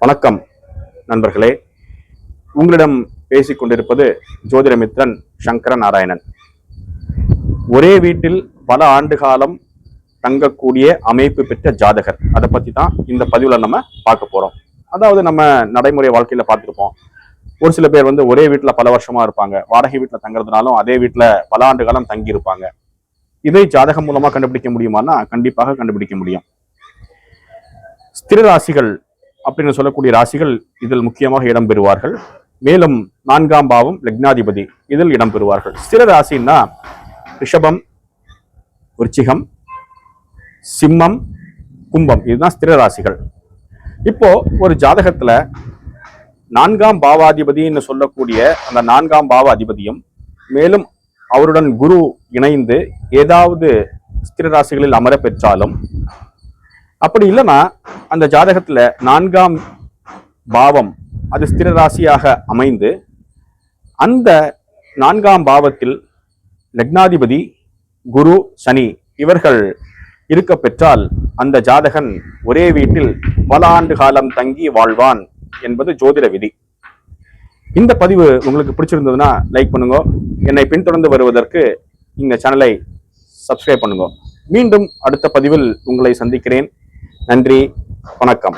வணக்கம் நண்பர்களே, உங்களிடம் பேசிக் கொண்டிருப்பது ஜோதிடமித்ரன் சங்கர நாராயணன். ஒரே வீட்டில் பல ஆண்டு காலம் தங்கக்கூடிய அமைப்பு பெற்ற ஜாதகர், அதை பத்தி தான் இந்த பதிவுல நம்ம பார்க்க போறோம். அதாவது நம்ம நடைமுறை வாழ்க்கையில பார்த்துருப்போம், ஒரு சில பேர் ஒரே வீட்டுல பல வருஷமா இருப்பாங்க, வாடகை வீட்டுல தங்குறதுனாலும் அதே வீட்டுல பல ஆண்டு காலம் தங்கி இருப்பாங்க. இதை ஜாதகம் மூலமா கண்டுபிடிக்க முடியுமானா கண்டிப்பாக கண்டுபிடிக்க முடியும். ஸ்திர ராசிகள் அப்படின்னு சொல்லக்கூடிய ராசிகள் இதில் முக்கியமாக இடம்பெறுவார்கள். மேலும் 4ஆம் பாவம் லக்னாதிபதி இதில் இடம்பெறுவார்கள். ஸ்திர ராசின்னா ரிஷபம், விருச்சிகம், சிம்மம், கும்பம், இதுதான் ஸ்திர ராசிகள். இப்போ ஒரு ஜாதகத்துல 4ஆம் பாவாதிபதினு சொல்லக்கூடிய அந்த 4ஆம் பாவ அதிபதியும் மேலும் அவருடன் குரு இணைந்து ஏதாவது ஸ்திர ராசிகளில் அமர பெற்றாலும், அப்படி இல்லைன்னா அந்த ஜாதகத்துல 4ஆம் பாவம் அது ஸ்திர ராசியாக அமைந்து அந்த 4ஆம் பாவத்தில் லக்னாதிபதி குரு சனி இவர்கள் இருக்க பெற்றால் அந்த ஜாதகன் ஒரே வீட்டில் பல ஆண்டு காலம் தங்கி வாழ்வான் என்பது ஜோதிட விதி. இந்த பதிவு உங்களுக்கு பிடிச்சிருந்ததுன்னா லைக் பண்ணுங்க. என்னை பின்தொடர்ந்து வருவதற்கு இந்த சேனலை சப்ஸ்கிரைப் பண்ணுங்க. மீண்டும் அடுத்த பதிவில் உங்களை சந்திக்கிறேன். நன்றி, வணக்கம்.